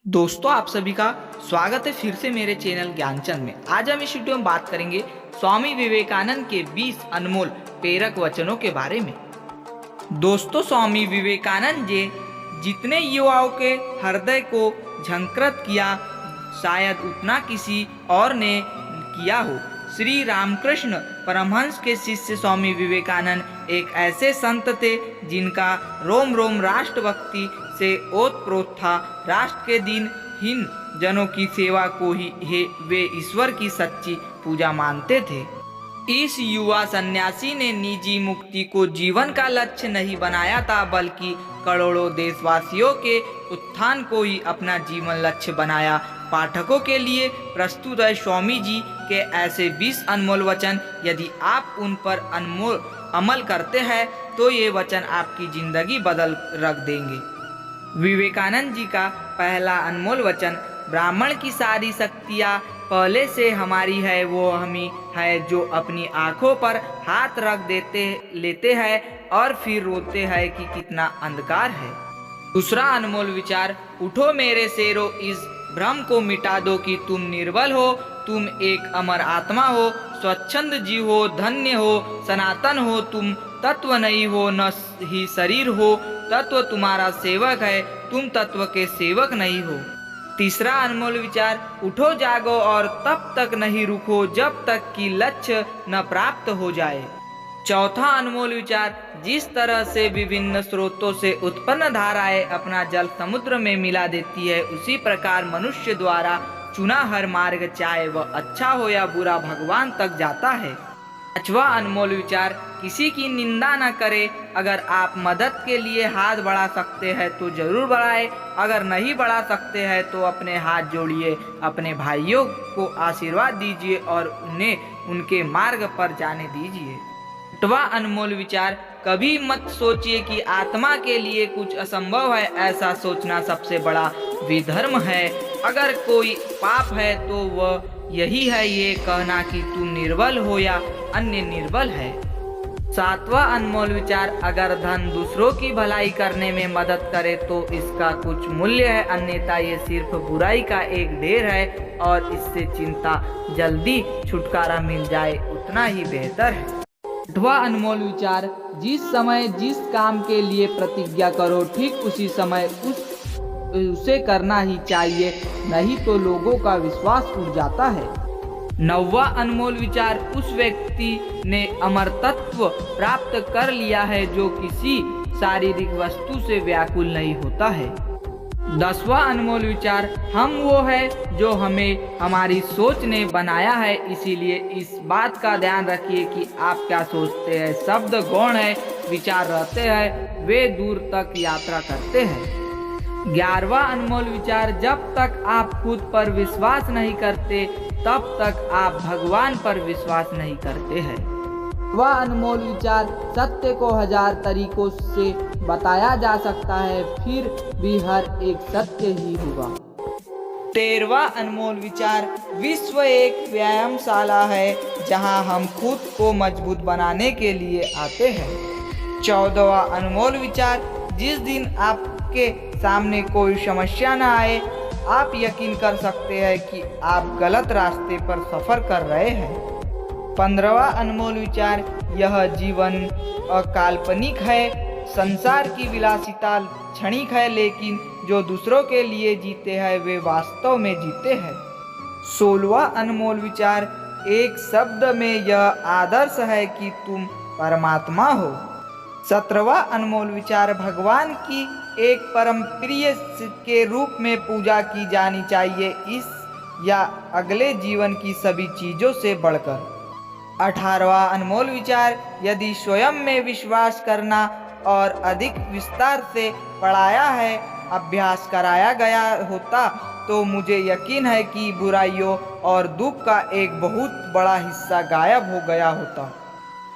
दोस्तों, आप सभी का स्वागत है फिर से मेरे चैनल ज्ञानचंद में। आज हम इस वीडियो में बात करेंगे स्वामी विवेकानंद के 20 अनमोल प्रेरक वचनों के बारे में। दोस्तों, स्वामी विवेकानंद जी जितने युवाओं के हृदय को झंकृत किया, शायद उतना किसी और ने किया हो। श्री रामकृष्ण परमहंस के शिष्य स्वामी विवेकानंद एक ऐसे संत थे जिनका रोम रोम राष्ट्रभक्ति से ओतप्रोत था। राष्ट्र के दीनहीन जनों की सेवा को ही वे ईश्वर की सच्ची पूजा मानते थे। इस युवा सन्यासी ने निजी मुक्ति को जीवन का लक्ष्य नहीं बनाया था, बल्कि करोड़ों देशवासियों के उत्थान को ही अपना जीवन लक्ष्य बनाया। पाठकों के लिए प्रस्तुत है स्वामी जी के ऐसे 20 अनमोल वचन। यदि आप उन पर अमल करते हैं तो ये वचन आपकी जिंदगी बदल रख देंगे। विवेकानंद जी का पहला अनमोल वचन, ब्राह्मण की सारी शक्तियाँ पहले से हमारी है, वो हमी है जो अपनी आंखों पर हाथ रख लेते हैं और फिर रोते हैं कि कितना अंधकार है। दूसरा अनमोल विचार, उठो मेरे शेरों, इस भ्रम को मिटा दो कि तुम निर्बल हो। तुम एक अमर आत्मा हो, स्वच्छंद जीव हो, धन्य हो, सनातन हो। तुम तत्व नहीं हो, न ही शरीर हो। तत्व तुम्हारा सेवक है, तुम तत्व के सेवक नहीं हो। तीसरा अनमोल विचार, उठो जागो और तब तक नहीं रुको जब तक कि लक्ष्य न प्राप्त हो जाए। चौथा अनमोल विचार, जिस तरह से विभिन्न स्रोतों से उत्पन्न धाराएं अपना जल समुद्र में मिला देती है, उसी प्रकार मनुष्य द्वारा चुना हर मार्ग, चाहे वह अच्छा हो या बुरा, भगवान तक जाता है। पांचवा अनमोल विचार, किसी की निंदा न करे। अगर आप मदद के लिए हाथ बढ़ा सकते हैं तो जरूर बढ़ाएं। अगर नहीं बढ़ा सकते हैं तो अपने हाथ जोड़िए, अपने भाइयों को आशीर्वाद दीजिए और उन्हें उनके मार्ग पर जाने दीजिए। छठवां अनमोल विचार, कभी मत सोचिए कि आत्मा के लिए कुछ असंभव है। ऐसा सोचना सबसे बड़ा विधर्म है। अगर कोई पाप है तो वह यही है ये कहना कि तुम निर्बल हो या अन्य निर्बल है। सातवां अनमोल विचार, अगर धन दूसरों की भलाई करने में मदद करे तो इसका कुछ मूल्य है, अन्यथा ये सिर्फ बुराई का एक ढेर है और इससे चिंता जल्दी छुटकारा मिल जाए उतना ही बेहतर है। आठवां अनमोल विचार, जिस समय जिस काम के लिए प्रतिज्ञा करो, ठीक उसी समय उसे करना ही चाहिए, नहीं तो लोगों का विश्वास उठ जाता है। नौवां अनमोल विचार, उस व्यक्ति ने अमर तत्व प्राप्त कर लिया है जो किसी शारीरिक वस्तु से व्याकुल नहीं होता है। 10वां अनमोल विचार, हम वो है जो हमें हमारी सोच ने बनाया है, इसीलिए इस बात का ध्यान रखिए कि आप क्या सोचते हैं। शब्द गौण है, विचार रहते हैं, वे दूर तक यात्रा करते हैं। 11वां अनमोल विचार, जब तक आप खुद पर विश्वास नहीं करते तब तक आप भगवान पर विश्वास नहीं करते हैं। 12वां अनमोल विचार, सत्य को 1000 तरीकों से बताया जा सकता है, फिर भी हर एक सत्य ही होगा। 13वां अनमोल विचार, विश्व एक व्यायामशाला है जहां हम खुद को मजबूत बनाने के लिए आते हैं। 14वां अनमोल विचार, जिस दिन आपके सामने कोई समस्या न आए, आप यकीन कर सकते हैं कि आप गलत रास्ते पर सफर कर रहे हैं। 15वां अनमोल विचार, यह जीवन अकाल्पनिक है, संसार की विलासिता क्षणिक है, लेकिन जो दूसरों के लिए जीते हैं वे वास्तव में जीते हैं। 16वां अनमोल विचार, एक शब्द में यह आदर्श है कि तुम परमात्मा हो। 17वां अनमोल विचार, भगवान की एक परम प्रिय के रूप में पूजा की जानी चाहिए, इस या अगले जीवन की सभी चीज़ों से बढ़कर। 18वां अनमोल विचार, यदि स्वयं में विश्वास करना और अधिक विस्तार से पढ़ाया है, अभ्यास कराया गया होता तो मुझे यकीन है कि बुराइयों और दुख का एक बहुत बड़ा हिस्सा गायब हो गया होता।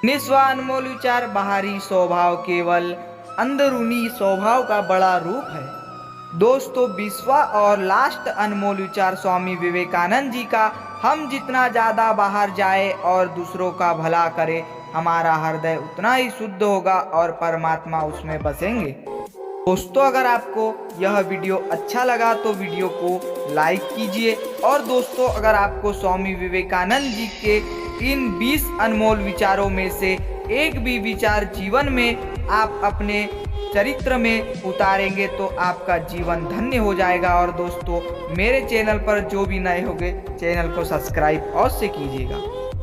19वां अनमोल विचार, बाहरी स्वभाव केवल अंदरूनी स्वभाव का बड़ा रूप है। दोस्तों, 20वां और लास्ट अनमोल विचार स्वामी विवेकानंद जी का, हम जितना ज़्यादा बाहर जाए और दूसरों का भला करें, हमारा हृदय उतना ही शुद्ध होगा और परमात्मा उसमें बसेंगे। दोस्तों अगर आपको यह वीडियो अच्छा लगा तो वीडियो को लाइक कीजिए। और दोस्तों अगर आपको स्वामी विवेकानंद जी के इन 20 अनमोल विचारों में से एक भी विचार जीवन में आप अपने चरित्र में उतारेंगे तो आपका जीवन धन्य हो जाएगा। और दोस्तों मेरे चैनल पर जो भी नए होंगे चैनल को सब्सक्राइब अवश्य कीजिएगा।